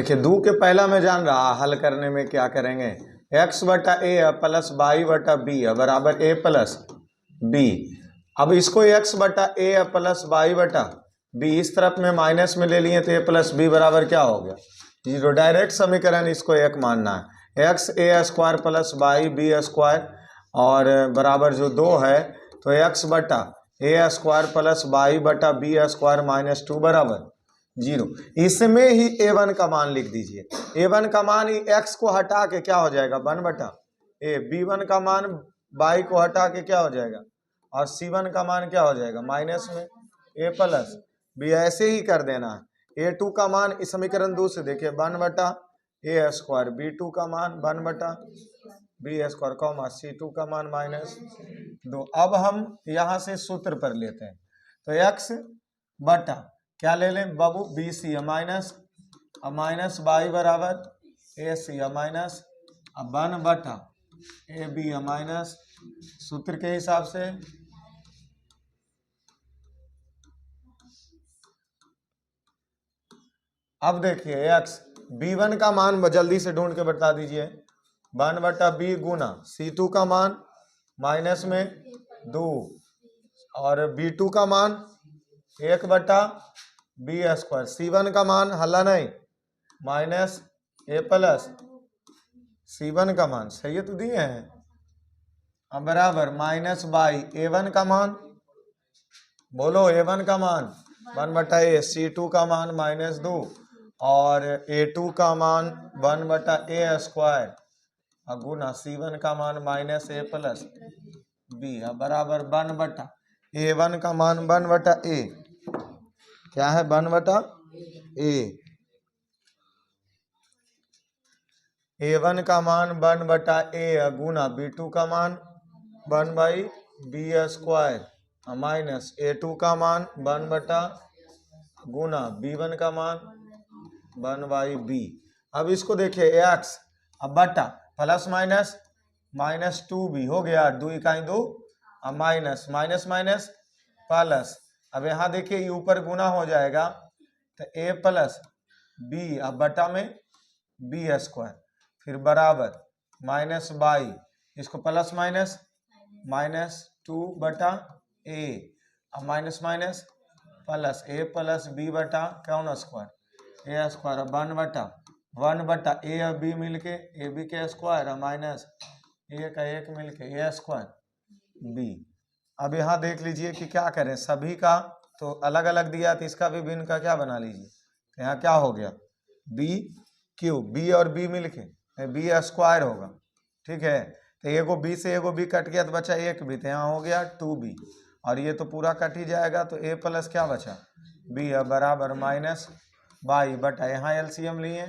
देखिए दो के पहला में जान रहा, हल करने में क्या करेंगे, x बटा ए प्लस वाई बटा बी बराबर ए प्लस बी। अब इसको x बटा ए प्लस वाई बटा बी इस तरफ में माइनस में ले लिए तो ए प्लस बी बराबर क्या हो गया, जीरो। डायरेक्ट समीकरण इसको एक मानना है, x a square plus y b square और बराबर जो दो है तो एक्स बटा ए स्क्वायर प्लस वाई बटा बी स्क्वायर माइनस टू बराबर जीरो। इसमें ही a1 का मान लिख दीजिए, a1 का मान ही x को हटा के क्या हो जाएगा 1 बटा a, b1 का मान y को हटा के क्या हो जाएगा और c1 का मान क्या हो जाएगा माइनस में a प्लस b। ऐसे ही कर देना है। a2 का मान इस समीकरण 2 से देखिए 1 बटा a स्क्वायर, b2 का मान 1 बटा b स्क्वायर कॉमा c2 का मान माइनस 2। अब हम यहाँ से सूत्र पर लेते हैं तो x बटा क्या ले लें बाबू b c minus minus by बराबर ए सी माइनस 1 बटा ए बी माइनस सूत्र के हिसाब से अब देखिए x b1 का मान जल्दी से ढूंढ के बता दीजिए 1 बटा बी गुना c2 का मान माइनस में 2 और b2 का मान 1 बटा बी स्क्वायर, c1 का मान हल्ला नहीं माइनस ए प्लस c1 का मान सही है तो दिए हैं अब बराबर माइनस बाई a1 का मान बोलो a1 का मान 1 बटा ए, c2 का मान माइनस 2 और a2 का मान 1 बटा ए स्क्वायर गुना c1 का मान माइनस ए प्लस बी बराबर 1 बटा a1 का मान 1 बटा ए क्या है 1 बटा ए, a1 का मान 1 बटा ए गुना b2 का मान 1 by B square minus a2 का मान 1 बटा गुना b1 का मान 1 बाई बी। अब इसको देखिए x अब बटा प्लस माइनस माइनस 2b हो गया 2 इकाई 2 माइनस माइनस माइनस प्लस। अब यहाँ देखिए ये ऊपर गुना हो जाएगा तो a प्लस बी अब बटा में बी स्क्वायर फिर बराबर माइनस बाई इसको प्लस माइनस माइनस 2 बटा ए अब माइनस माइनस प्लस ए प्लस बी बटा कौन स्क्वायर ए स्क्वायर 1 बटा ए और बी मिलके ए बी के स्क्वायर माइनस ए का एक मिलके ए स्क्वायर बी। अब यहाँ देख लीजिए कि क्या करें, सभी का तो अलग अलग दिया तो इसका भी भिन्न का क्या बना लीजिए तो यहाँ क्या हो गया बी क्यूब, बी और बी मिलके बी स्क्वायर होगा ठीक है। तो एगो बी से एगो बी कट गया तो बचा एक बी, तो यहाँ हो गया 2b और ये तो पूरा कट ही जाएगा तो ए प्लस क्या बचा बी बराबर माइनस बाई बटा यहाँ एलसीएम लिए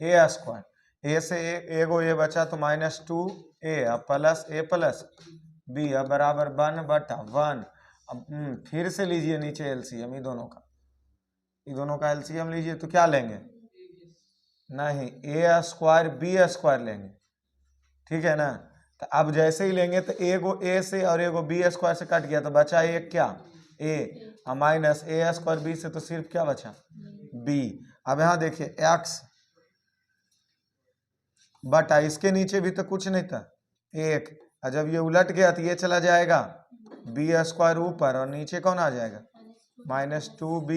ए स्क्वायर, ए से एगो ए बचा तो माइनस 2a प्लस ए प्लस बी बराबर 1 बटा 1। अब फिर से लीजिए नीचे एलसीएम, ये दोनों का एलसीएम लीजिए तो क्या लेंगे नहीं ए स्क्वायर बी स्क्वायर लेंगे ठीक है ना। तो अब जैसे ही लेंगे तो एगो ए से और एगो बी स्क्वायर से कट गया तो बचा एक क्या ए माइनस ए स्क्वायर बी से तो सिर्फ क्या बचा बी। अब यहाँ देखिए एक्स बटा इसके नीचे भी तो कुछ नहीं था एक, और जब ये उलट गया तो ये चला जाएगा बी स्क्वायर ऊपर और नीचे कौन आ जाएगा माइनस 2b।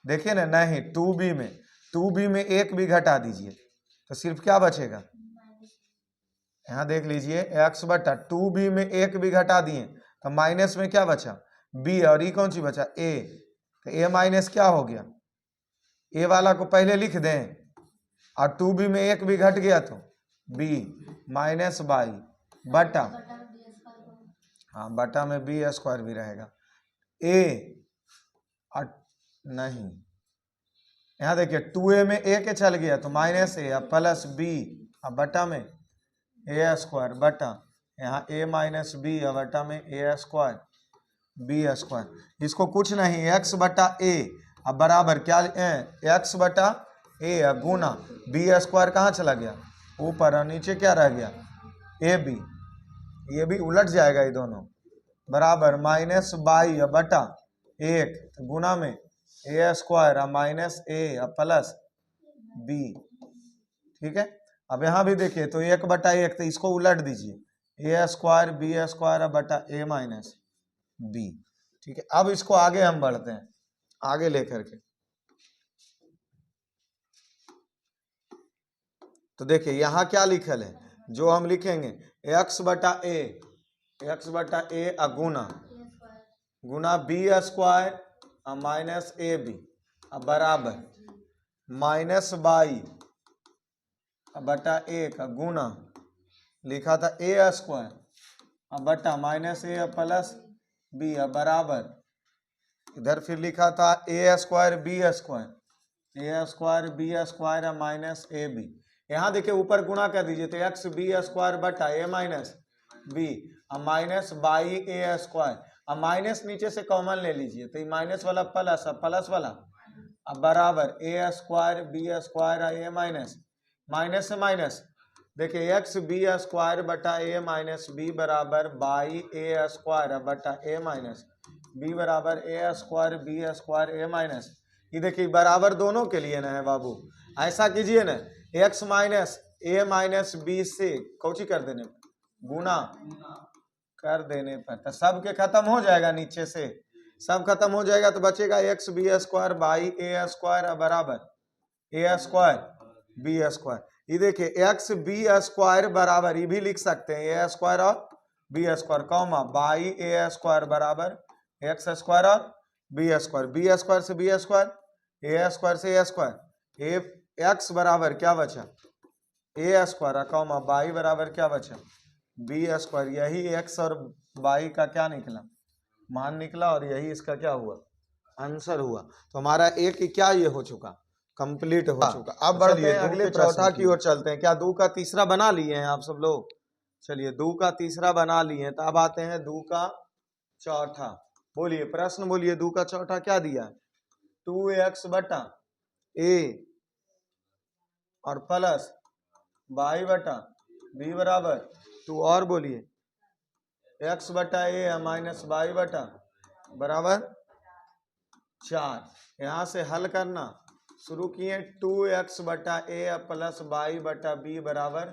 देखिए ना नहीं 2b में एक भी घटा दीजिए तो सिर्फ क्या बचेगा, यहाँ देख लीजिए x बटा 2b में एक भी घटा दिए तो माइनस में क्या बचा b और ये कौन सी बचा a, तो a माइनस क्या हो गया a वाला को पहले लिख दें और 2b में एक भी घट गया तो b माइनस बाई बटा हाँ बटा में बी स्क्वायर भी रहेगा ए और नहीं यहाँ देखिए 2a में ए के चल गया तो माइनस ए प्लस बी अब बटा में ए स्क्वायर बटा यहाँ ए माइनस बी बटा में ए स्क्वायर बी स्क्वायर। इसको कुछ नहीं एक्स बटा ए अब बराबर क्या एक्स बटा ए गुना बी स्क्वायर कहाँ चला गया ऊपर और नीचे क्या रह गया ए बी, ये भी उलट जाएगा ये दोनों बराबर माइनस बाई बटा एक गुना में ए square minus a plus B. ठीक है, अब यहाँ भी देखिए तो 1/1, तो इसको उलट दीजिए, ए स्क्वायर बी स्क्वायर बटा ए माइनस बी। ठीक है, अब इसको आगे हम बढ़ते हैं, आगे लेकर के। तो देखिए यहाँ क्या लिखल है, जो हम लिखेंगे x बटा ए गुना b square minus a b बराबर माइनस बाई बटा ए का गुना लिखा था ए स्क्वायर बटा माइनस ए प्लस बी बराबर, इधर फिर लिखा था a square b square minus a b. यहाँ देखिए ऊपर गुणा कर दीजिए तो एक्स बी स्क्वायर बटा a minus b minus by A square, अब माइनस नीचे से कॉमन ले लीजिए तो माइनस वाला प्लस, प्लस वाला अब बराबर A square b square A minus minus से माइनस, देखिए एक्स बी स्क्वायर बटा ए माइनस बी बराबर बाई ए स्क्वायर बटा ए माइनस बी बराबर ए स्क्वायर ए माइनस। ये देखिए बराबर दोनों के लिए ना है बाबू, ऐसा कीजिए ना एक्स माइनस ए माइनस बी से कौची कर देने पर गुना कर देने पर तो सब के खत्म हो जाएगा, नीचे से सब खत्म हो जाएगा तो बचेगा X B square by A square बराबर ए स्क्वायर बी स्क्वायर। ये देखिए एक्स बी स्क्वायर बराबर, ये भी लिख सकते हैं ए स्क्वायर और B square comma by A square बराबर एक्स स्क्वायर और बी स्क्वायर से बी स्क्वायर, ए स्क्वायर से ए स्क्वायर, ए एक्स बराबर क्या बचा ए स्क्वायर कॉमा बाई बराबर क्या बचा बी स्क्वायर। यही एक्स और बाई का क्या निकला मान निकला और यही इसका क्या हुआ आंसर हुआ। तो हमारा एक क्या ये हो चुका कंप्लीट हो चुका। अब बढ़ते हैं अगले चौथा की ओर चलते हैं। क्या दो का तीसरा बना लिए हैं आप सब लोग? चलिए दो का तीसरा बना लिए हैं, तो अब आते हैं दो का चौथा। बोलिए प्रश्न बोलिए, दो का चौथा क्या दिया है? 2x बटा ए और प्लस बाई बटा बी बराबर टू, और बोलिए x बटा ए माइनस बाई बटा बराबर 4। यहाँ से हल करना शुरू किए, 2x बटा ए प्लस बाई बटा बी बराबर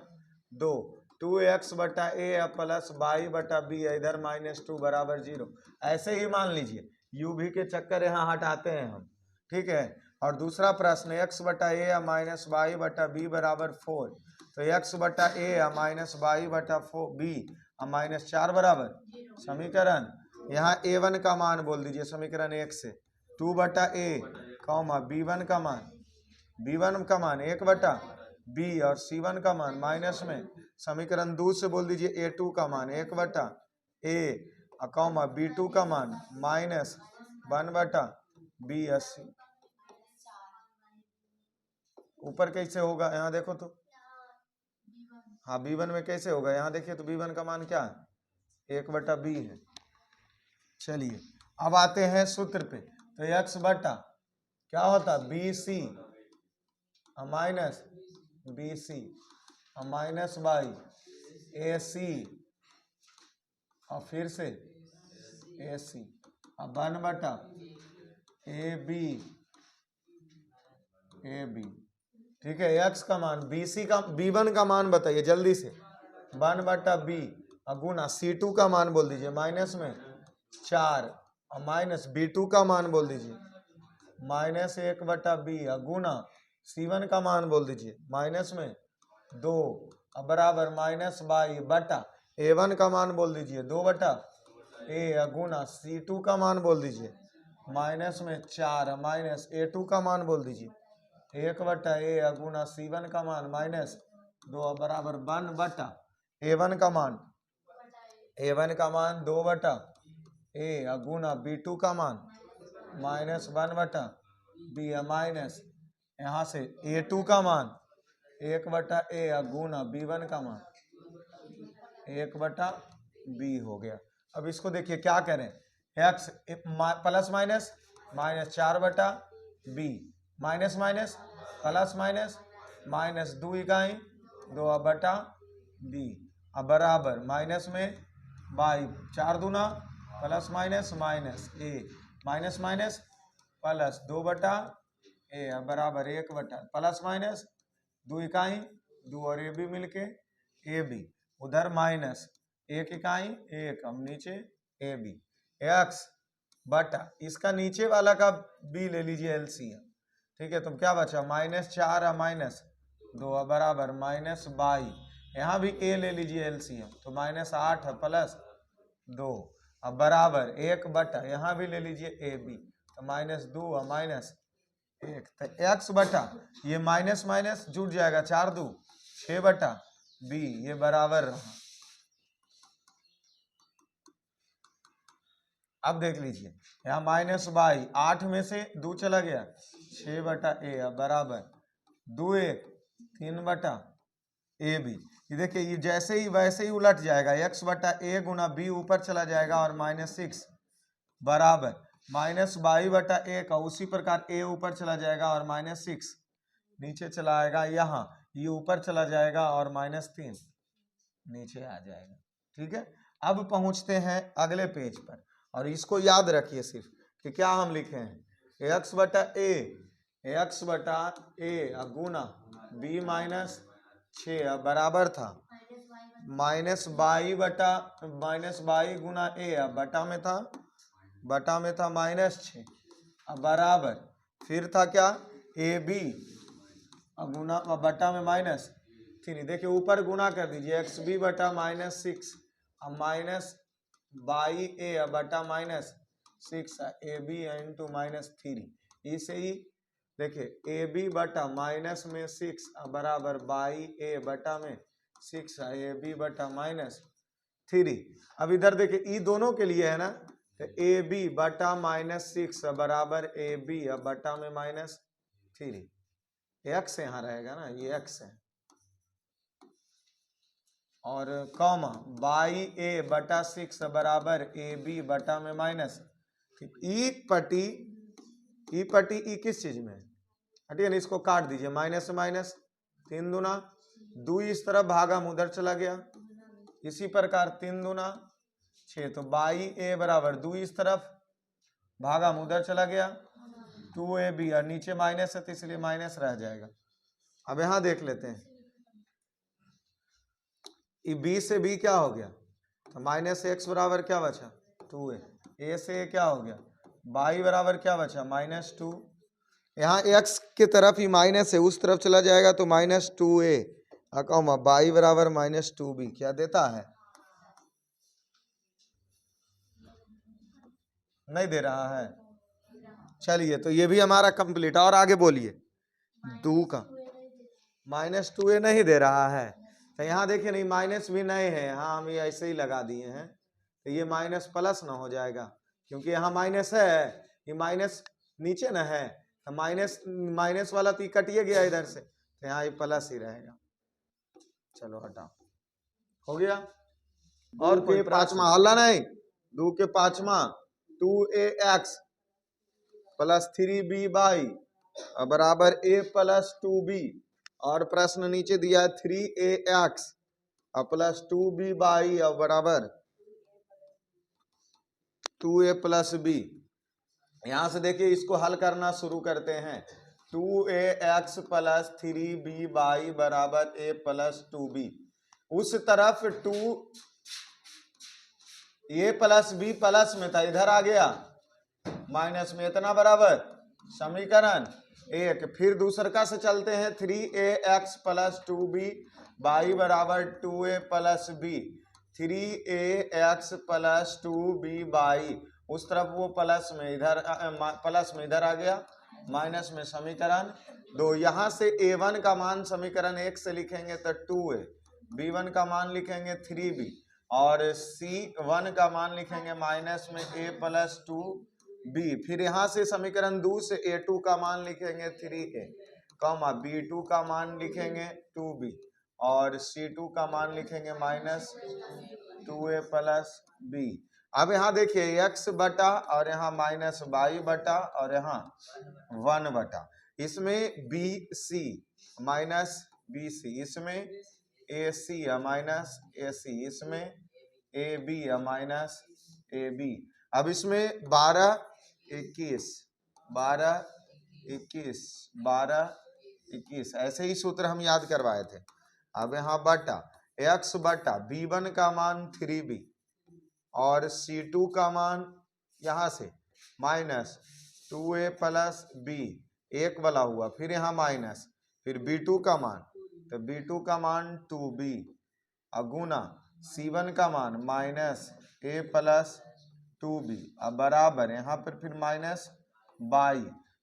2, 2x बटा ए प्लस बाई बटा बी इधर -2 बराबर 0। ऐसे ही मान लीजिए, यू भी के चक्कर यहाँ हटाते हैं हम, ठीक है। और दूसरा प्रश्न x बटा ए माइनस बाई बटा बी बराबर 4, तो x बटा ए माइनस बाई बटा बी -4 बराबर समीकरण, यहाँ a1 का मान बोल दीजिए समीकरण 1 से, 2 बटा ए कॉमा b1 का मान 1 बटा बी और c1 का मान माइनस में समीकरण 2 से बोल दीजिए a2 का मान 1 बटा ए कॉमा b2 का मान -1 बटा बी। ऊपर कैसे होगा यहाँ देखो तो, हाँ b1 में कैसे होगा यहाँ देखिए तो b1 का मान क्या है 1 बटा बी है। चलिए अब आते हैं सूत्र पे, तो x बटा क्या होता b c minus b c minus by a c और फिर से ए सी अब 1 बटा ए बी, ठीक है। x का मान बी सी का b1 का मान बताइए जल्दी से, 1 बटा बी गुना c2 का मान बोल दीजिए माइनस में 4 और माइनस b2 का मान बोल दीजिए -1 बटा बी गुना c1 का मान बोल दीजिए माइनस में 2 बराबर माइनस बाई बटा a1 का मान बोल दीजिए 2 बटा ए गुना c2 का मान बोल दीजिए माइनस में 4 माइनस a2 का मान बोल दीजिए 1 बटा ए गुना c1 का मान -2 बराबर 1 बटा a1 का मान 2 बटा ए गुना b2 का मान -1 बटा बी माइनस यहाँ से a2 का मान 1 बटा ए गुना b1 का मान 1 बटा बी हो गया। अब इसको देखिए क्या करें, x प्लस माइनस -4 बटा B minus minus plus minus 2 इकाई 2 बटा बी अब बराबर माइनस में बाई 4 दूना प्लस माइनस ए माइनस प्लस 2 बटा ए बराबर 1 बटा प्लस माइनस 2 इकाई 2 और ए बी मिलके ए बी, उधर माइनस 1 इकाई 1, हम नीचे ए बी एक्स बटा इसका नीचे वाला का बी ले लीजिए एलसीएम, ठीक है। तो क्या बचा -4 और -2 बराबर -22, यहाँ भी ए ले लीजिए एलसीएम, तो -8 प्लस 2 अब बराबर 1 बटा यहाँ भी ले लीजिए ए बी, तो -2 और -1, तो एक्स बटा ये माइनस माइनस जुड़ जाएगा 4 2 6 बटा बी, ये बराबर रहा। अब देख लीजिए यहाँ -22, 8 में से 2 चला गया 6 बटा ए बराबर 2 1 3 बटा ए बी। ये देखिए ये जैसे ही वैसे ही उलट जाएगा, x बटा ए गुना बी ऊपर चला जाएगा और -6 बराबर -22 बटा ए का उसी प्रकार ए ऊपर चला जाएगा और -6 नीचे चला आएगा, यहाँ ये ऊपर चला जाएगा और -3 नीचे आ जाएगा, ठीक है। अब पहुंचते हैं अगले पेज पर और इसको याद रखिए सिर्फ कि क्या हम लिखे हैं, x बटा ए गुना बी -6 बराबर था -22 गुना ए बटा में था -6 बराबर फिर था क्या ए बी गुना बटा में -3, देखिए ऊपर गुना कर दीजिए एक्स बी बटा -6 -22 ए बटा -6 ए बी इंटू -3, इसे ही देखिए ए बी बटा माइनस में 6 बराबर 22 ए बटा में 6 ए बी बटा -3। अब इधर देखिए ई दोनों के लिए है ना, तो ए बी बटा -6 बराबर ए बी बटा में -3, एक्स यहाँ रहेगा ना, ये एक्स है, और कॉमा बाई ए बटा 6 बराबर ए बी बटा में ई पटी ई किस चीज में हटिए ना, इसको काट दीजिए, माइनस से माइनस 3 दूना 2 इस तरफ भागा हम उधर चला गया, इसी प्रकार 3 दूना 6, तो बाई ए बराबर 2 इस तरफ भागा हम उधर चला गया 2ab, और नीचे माइनस है तो इसलिए माइनस रह जाएगा। अब यहां देख लेते हैं, बी से बी क्या हो गया, तो -x बराबर क्या बचा 2a, ए से ए क्या हो गया बाई बराबर क्या बचा -2, यहाँ x के तरफ ही माइनस है उस तरफ चला जाएगा तो -2a अकाउमा बाई बराबर -2b, क्या देता है नहीं दे रहा है। चलिए तो ये भी हमारा कंप्लीट, और आगे बोलिए 2 का -2a नहीं दे रहा है, तो यहाँ देखिए नहीं माइनस भी नहीं है, यहाँ हम ये ऐसे ही लगा दिए हैं, तो ये माइनस प्लस ना हो जाएगा, क्योंकि यहाँ माइनस है, ये माइनस नीचे ना है, तो माइनस वाला तो कटिए गया इधर से, तो यहाँ ये प्लस ही रहेगा। चलो हटाओ, हो गया। और कोई पांचवा हल्ला नहीं, 2 के पांचवा 2ax प्लस 3b बाई बराबर a प्लस 2b, और प्रश्न नीचे दिया है 3ax प्लस 2b बाई बराबर 2a प्लस b। यहां से देखिए इसको हल करना शुरू करते हैं, 2ax प्लस 3b बाई बराबर a प्लस 2b, उस तरफ 2 a प्लस b प्लस में था, इधर आ गया माइनस में, इतना बराबर समीकरण 1। फिर दूसरका से चलते हैं, 3ax प्लस 2b बाई बराबर 2a plus b, 3ax plus 2b by उस तरफ वो प्लस में इधर आ गया माइनस में, समीकरण 2। यहाँ से a1 का मान समीकरण 1 से लिखेंगे तो 2a, b1 का मान लिखेंगे 3b, और c1 का मान लिखेंगे माइनस में a प्लस 2b। फिर यहाँ से समीकरण 2 से a2 का मान लिखेंगे 3a, कॉमा b2 का मान लिखेंगे 2b, और c2 का मान लिखेंगे माइनस 2a प्लस b। अब यहाँ देखिए x बटा और यहाँ -22 बटा और यहाँ 1 बटा, इसमें bc माइनस bc, इसमें ac माइनस ac, इसमें ab माइनस ab। अब इसमें 12 21 12 21, 12, 21, ऐसे ही सूत्र हम याद करवाए थे। अब यहाँ बटा x बटा b1 का मान 3b और c2 का मान यहाँ से माइनस 2a प्लस b, एक वाला हुआ, फिर यहाँ माइनस, फिर b2 का मान, तो b2 का मान 2b अगुना c1 का मान माइनस a प्लस 2b, अब बराबर यहाँ पर फिर माइनस बाई,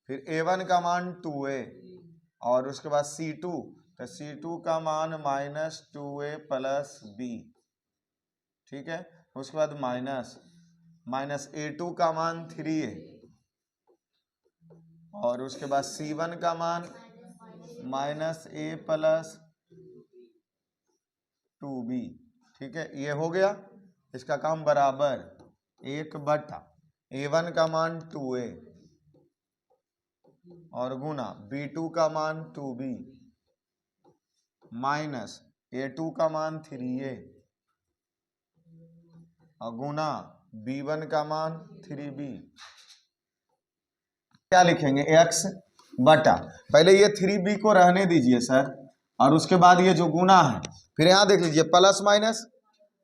फिर a1 का मान 2a और उसके बाद c2, तो c2 का मान माइनस 2a प्लस b, ठीक है। उसके बाद माइनस a2 का मान 3a और उसके बाद c1 का मान माइनस a प्लस 2b, ठीक है। ये हो गया इसका काम, बराबर 1 बटा a1 का मान 2a और गुना b2 का मान 2b माइनस a2 का मान 3a और गुना b1 का मान 3b। क्या लिखेंगे, x बटा, पहले ये 3b को रहने दीजिए सर, और उसके बाद ये जो गुना है, फिर यहाँ देख लीजिए प्लस माइनस,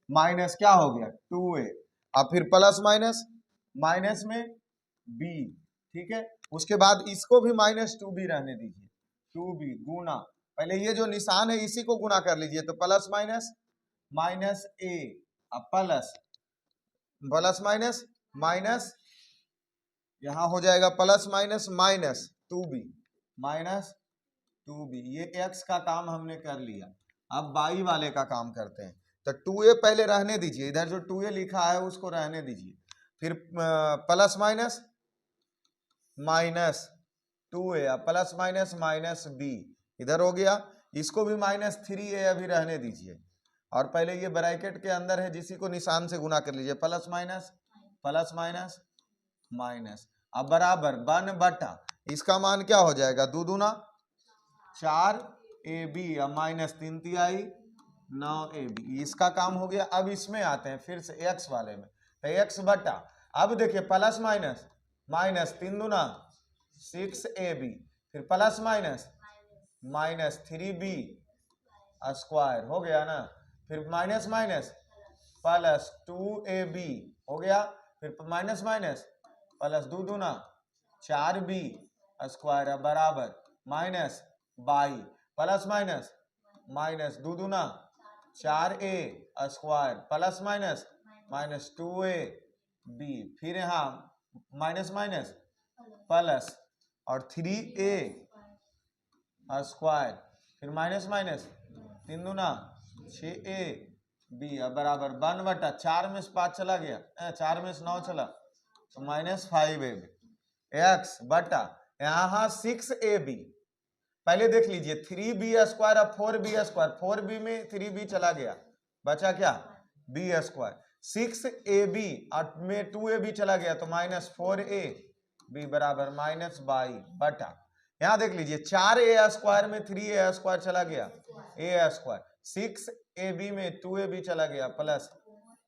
माइनस क्या हो गया 2a, अब फिर प्लस माइनस, माइनस में b, ठीक है। उसके बाद इसको भी माइनस 2b रहने दीजिए, 2b गुना, पहले ये जो निशान है इसी को गुना कर लीजिए, तो प्लस माइनस माइनस a, अब प्लस प्लस माइनस माइनस, यहाँ हो जाएगा plus minus minus 2b minus 2b, ये x का काम हमने कर लिया। अब y वाले का काम करते हैं, तो 2a पहले रहने दीजिए, इधर जो 2a लिखा है उसको रहने दीजिए, फिर plus minus minus 2a plus minus minus b, इधर हो गया, इसको भी माइनस 3a अभी रहने दीजिए, और पहले ये ब्रैकेट के अंदर है जिसी को निशान से गुना कर लीजिए, प्लस माइनस माइनस, अब बराबर 1 बटा, इसका मान क्या हो जाएगा, 2 दूना 4ab, अब माइनस 3 तिहाई 9ab, इसका काम हो गया। अब इसमें आते हैं फिर से x वाले में, तो x बटा, अब देखिए प्लस माइनस माइनस 3 दूना 6ab, फिर plus minus minus 3b square, हो गया ना, फिर माइनस माइनस प्लस 2ab हो गया, फिर माइनस माइनस प्लस 2 दूना 4b स्क्वायर, अब बराबर minus by, plus minus minus 2 दूना 4a square, plus minus minus 2ab, फिर यहाँ माइनस माइनस प्लस और 3a स्क्वायर, फिर माइनस माइनस 3 दूना 6ab, अब बराबर 1 बटा 4 में से 5 चला गया, 4 में से 9 चला, तो माइनस 5ab, x बटा यहाँ 6ab, पहले देख लीजिए 3b स्क्वायर और 4b स्क्वायर, 4b में 3b चला गया, बचा क्या b स्क्वायर, 6ab और में 2ab चला गया, तो माइनस 4ab बराबर माइनस 22 बटा, यहाँ देख लीजिए 4a स्क्वायर में 3a स्क्वायर चला गया, a स्क्वायर, 6ab में 2ab चला गया, प्लस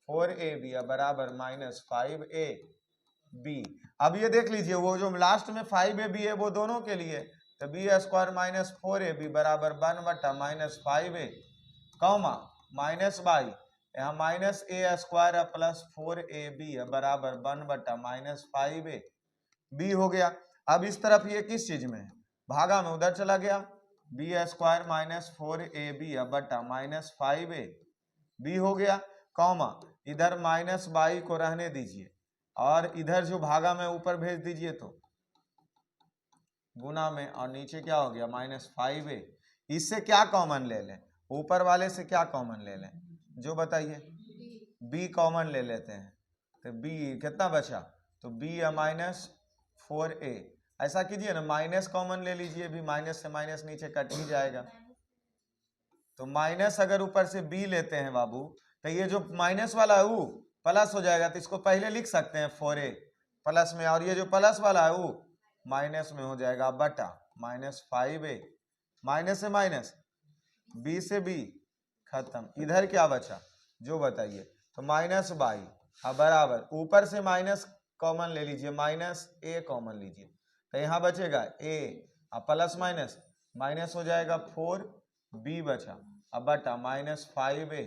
4ab बराबर माइनस 5ab। अब ये देख लीजिए वो जो लास्ट में 5ab है वो दोनों के लिए, तो b स्क्वायर माइनस 4ab बराबर 1 बटा माइनस 5a कौमा माइनस 22, यहाँ minus a square plus 4ab बराबर 1 बटा माइनस 5a b हो गया। अब इस तरफ ये किस चीज में है, भागा में, उधर चला गया, b स्क्वायर माइनस 4ab बटा माइनस 5a b हो गया, कौमा इधर माइनस 22 को रहने दीजिए, और इधर जो भागा में ऊपर भेज दीजिए, तो गुना में, और नीचे क्या हो गया माइनस 5a, इससे क्या कॉमन ले लें, ऊपर वाले से क्या कॉमन ले लें, जो बताइए, b कॉमन ले लेते हैं, तो b कितना बचा, तो b माइनस 4a, ऐसा कीजिए ना, माइनस कॉमन ले लीजिए, भी माइनस से माइनस नीचे कट ही जाएगा, तो माइनस अगर ऊपर से b लेते हैं बाबू, तो ये जो माइनस वाला है वो प्लस हो जाएगा, तो इसको पहले लिख सकते हैं 4a प्लस में, और ये जो प्लस वाला है वो माइनस में हो जाएगा, बटा माइनस 5a, माइनस से माइनस, b से b खत्म, इधर क्या बचा जो बताइए, तो माइनस 22, अब बराबर ऊपर से माइनस कॉमन ले लीजिए, माइनस a कॉमन लीजिए, तो यहाँ बचेगा a, अब प्लस माइनस माइनस हो जाएगा 4b बचा, अब बटा -5a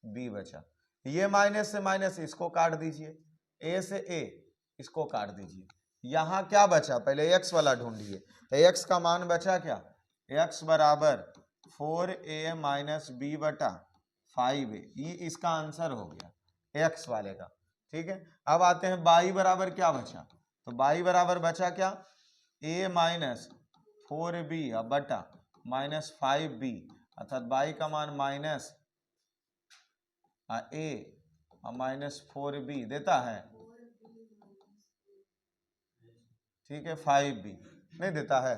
b बचा। ये माइनस से माइनस इसको काट दीजिए, a से a इसको काट दीजिए। यहाँ क्या बचा, पहले x वाला ढूंढिए, तो x का मान बचा क्या, x बराबर 4a - b बटा 5a, ये इसका आंसर हो गया x वाले का। ठीक है, अब आते हैं y बराबर क्या बचा, तो y बराबर बचा क्या, a - 4b बटा -5b, अर्थात y का मान माइनस a -4b देता है, ठीक है, 5b नहीं देता है।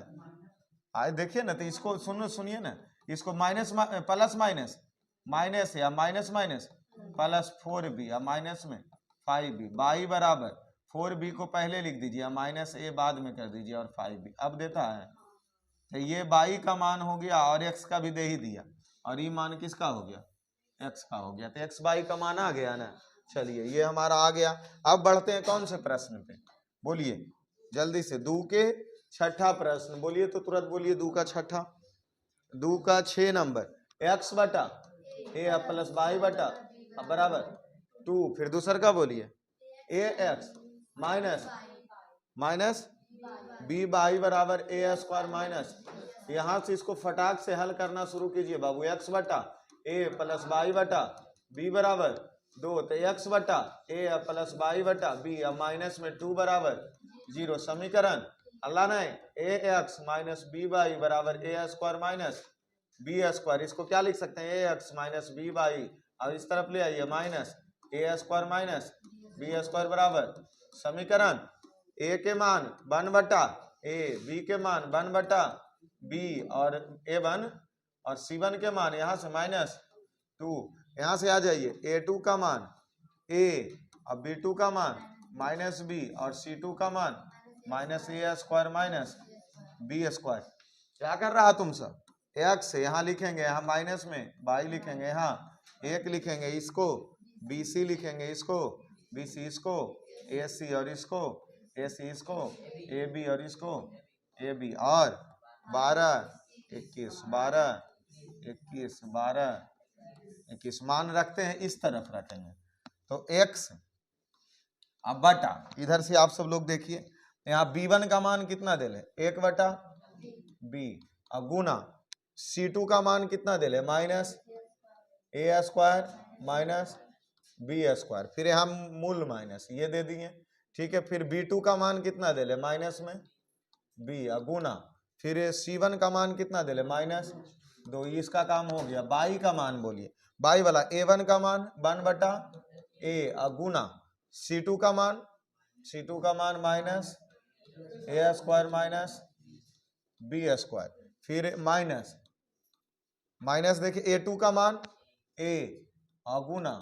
आज देखिए ना, तो इसको सुनिए ना, इसको माइनस प्लस माइनस माइनस या माइनस माइनस प्लस 4b या माइनस में 5b, y बराबर 4b को पहले लिख दीजिए, माइनस a बाद में कर दीजिए और 5b, अब देता है। तो ये y का मान हो गया और x का भी दे ही दिया, और ये मान किसका हो गया, x का हो गया, तो x y का मान आ गया ना। चलिए ये हमारा आ गया। अब बढ़ते हैं कौन से प्रश्न पे, बोलिए जल्दी से, 2 के छठा प्रश्न, बोलिए तो तुरंत बोलिए, 2 का छठा, 2 का 6 नंबर, x बटा a प्लस y बटा बराबर 2, फिर दूसर का बोलिए ax माइनस b बाई बराबर a स्क्वायर माइनस, यहाँ से इसको फटाक से हल करना शुरू कीजिए बाबू, x बटा a प्लस y बटा b बराबर 2, तो x बटा a प्लस y बटा b, अब माइनस में 2 बराबर 0, समीकरण अल्लाह ने ax माइनस b बाई बराबर a square minus b square, इसको क्या लिख सकते हैं, ax माइनस b बाई, अब इस तरफ ले आइए minus a square minus b square बराबर, समीकरण a के मान 1 बटा a, b के मान 1 बटा b और a1 और c1 के मान यहाँ से -2, यहाँ से आ जाइए a2 का मान a और b2 का मान -b और c2 का मान -a square minus b square. क्या कर रहा तुम सब, x यहाँ लिखेंगे, यहाँ माइनस में y लिखेंगे, यहाँ 1 लिखेंगे, इसको bc लिखेंगे, इसको bc, इसको ac और इसको ac, इसको ab और इसको ab, और 12 21 12 21 12 21 मान रखते हैं, इस तरफ रखेंगे, तो x अब बटा, इधर से आप सब लोग देखिए, यहाँ b1 का मान कितना दे ले, 1 बटा b, अब गुना c2 का मान कितना दे ले, minus a square minus b square, फिर यहाँ मूल माइनस ये दे दिए, ठीक है, फिर b2 का मान कितना दे ले, माइनस में b, गुना फिर c1 का मान कितना दे ले, -2, इसका काम हो गया। y का मान बोलिए, y वाला a1 का मान 1 बटा a, गुना c2 का मान minus a square minus b square, फिर माइनस देखिए a2 का मान a गुना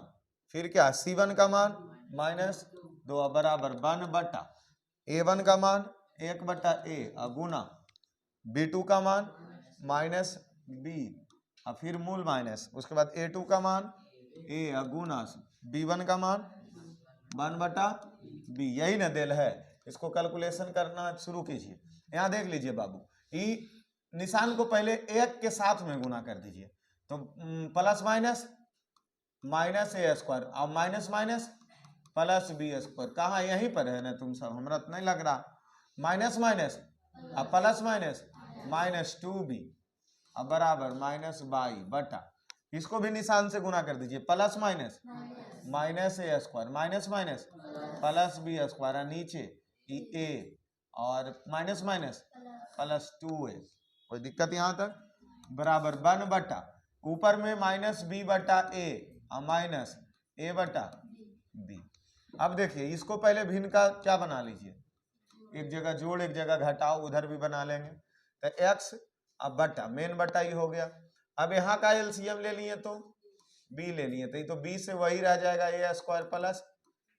फिर क्या c1 का मान -2 बराबर 1 बटा a1 का मान 1 बटा a गुना b2 का मान -b और फिर मूल माइनस, उसके बाद a2 का मान a गुना b1 का मान 1 बटा b, यही ना देल है, इसको कैलकुलेशन करना शुरू कीजिए। यहाँ देख लीजिए बाबू, ई निशान को पहले 1 के साथ में गुना कर दीजिए, तो प्लस माइनस a स्क्वायर और minus minus plus b square, कहाँ यहीं पर है ना तुम सब, हमरा तो नहीं लग रहा, माइनस माइनस और प्लस माइनस -2b अब बराबर -y बटा, इसको भी निशान से गुना कर दीजिए, plus minus a square minus plus b square, नीचे a और माइनस प्लस 2a, कोई दिक्कत यहाँ तक, बराबर 1 बटा ऊपर में -b बटा a और माइनस a बटा b। अब देखिए इसको पहले भिन्न का क्या बना लीजिए, एक जगह जोड़ एक जगह घटाओ, उधर भी बना लेंगे, तो x अब बटा मेन बटा ही हो गया। अब यहाँ का एलसीएम ले लिए तो b ले लिए, तो ये तो b से वही रह जाएगा a square plus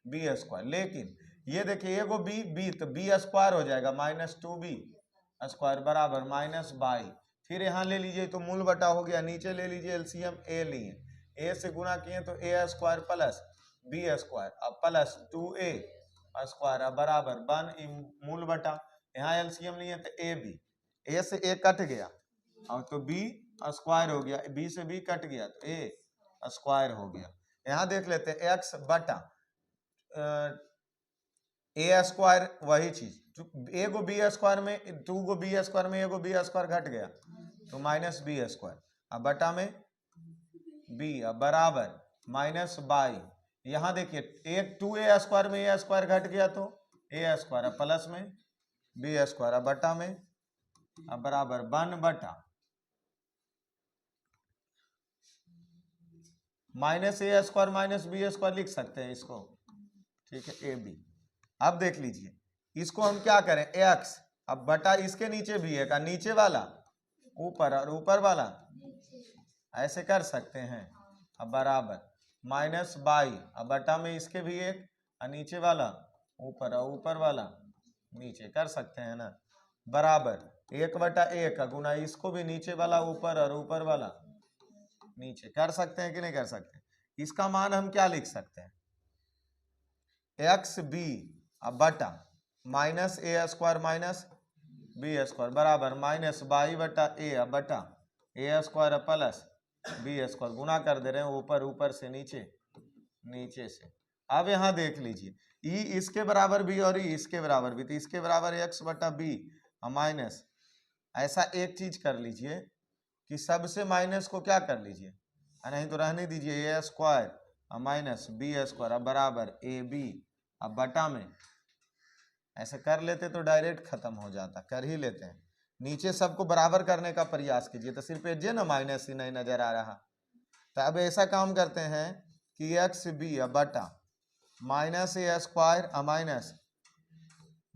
b square, लेकिन ये देखिए एगो b तो b स्क्वायर हो जाएगा -2b स्क्वायर बराबर -y, फिर यहाँ ले लीजिए तो मूल बटा हो गया, नीचे ले लीजिए एलसीएम a लिए, a से गुना किए तो a square plus b square अब प्लस 2a स्क्वायर अब बराबर 1 मूल बटा, यहाँ एलसीएम लिए तो ए बी, ए से ए कट गया और तो बी स्क्वायर हो गया, बी से बी कट गया तो ए स्क्वायर हो गया। यहाँ देख लेते हैं एक्स बटा ए स्क्वायर, वही चीज ए को बी स्क्वायर में, 2 को बी स्क्वायर में, ए को बी स्क्वायर घट गया तो माइनस बी स्क्वायर, अब बटा में बी, अब बराबर माइनस बाई, यहाँ देखिए एक 2a स्क्वायर में ए स्क्वायर घट गया तो ए स्क्वायर, अब प्लस में बी स्क्वायर, अब बटा में, अब बराबर 1 बटा माइनस ए स्क्वायर माइनस बी स्क्वायर लिख सकते हैं इसको, ठीक है, ए बी। अब देख लीजिए इसको हम क्या करें, एक्स, अब बटा इसके नीचे भी है का, नीचे वाला ऊपर और ऊपर वाला ऐसे कर सकते हैं, अब बराबर माइनस बाई, अब बटा में इसके भी एक और नीचे वाला ऊपर और ऊपर वाला नीचे, कर सकते हैं ना, बराबर 1 बटा 1 का गुना इसको भी नीचे वाला ऊपर और ऊपर वाला नीचे, कर सकते हैं कि नहीं कर सकते। इसका मान हम क्या लिख सकते हैं, एक्स बी अब बटा माइनस ए स्क्वायर माइनस बी स्क्वायर बराबर माइनस बाई बटा ए, अब बटा a square plus B square, गुना कर दे रहे हैं ऊपर ऊपर से नीचे, नीचे से। अब यहाँ देख लीजिए ई इसके बराबर भी और ई इसके बराबर भी, तो इसके बराबर एक्स बटा बी माइनस, ऐसा एक चीज कर लीजिए कि सबसे माइनस को क्या कर लीजिए, नहीं तो रहने दीजिए, ए स्क्वायर माइनस बी स्क्वायर अब बराबर ए बी, अब बटा में ऐसे कर लेते तो डायरेक्ट खत्म हो जाता, कर ही लेते हैं, नीचे सबको बराबर करने का प्रयास कीजिए, तो सिर्फ एजे ना माइनस ही नहीं नजर आ रहा। तो अब ऐसा काम करते हैं कि एक्स बी अब बटा माइनस ए स्क्वायर माइनस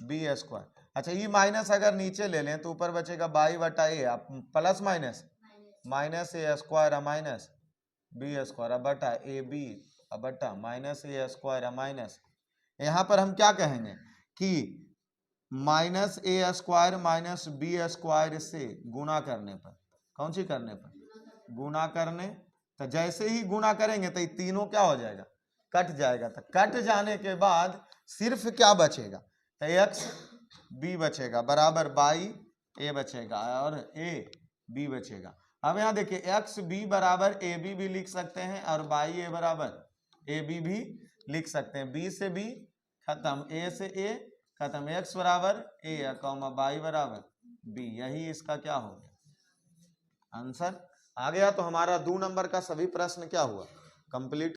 बी स्क्वायर, अच्छा ये माइनस अगर नीचे ले लें तो ऊपर बचेगा बाई बटा ए, प्लस माइनस माइनस ए स्क्वायर माइनस बी स्क्वायर अब बटा ए बी अब बटा माइनस ए स्क्वायर माइनस, यहाँ पर हम क्या कहेंगे कि माइनस ए स्क्वायर माइनस बी स्क्वायर से गुणा करने पर, कौन सी करने पर, गुणा करने, तो जैसे ही गुणा करेंगे तो ये तीनों क्या हो जाएगा, कट जाएगा, तो कट जाने के बाद सिर्फ क्या बचेगा, तो एक्स बी बचेगा बराबर बाई ए बचेगा और ए बी बचेगा। अब यहाँ देखिए एक्स बी बराबर ए बी भी लिख सकते हैं और बाई ए बराबर ए बी भी लिख सकते हैं, बी से बी खत्म, ए से ए खत्म, एक्स बराबर ए कॉमा बाई बराबर बी, यही इसका क्या हो गया आंसर आ गया। तो हमारा 2 नंबर का सभी प्रश्न क्या हुआ, कंप्लीट।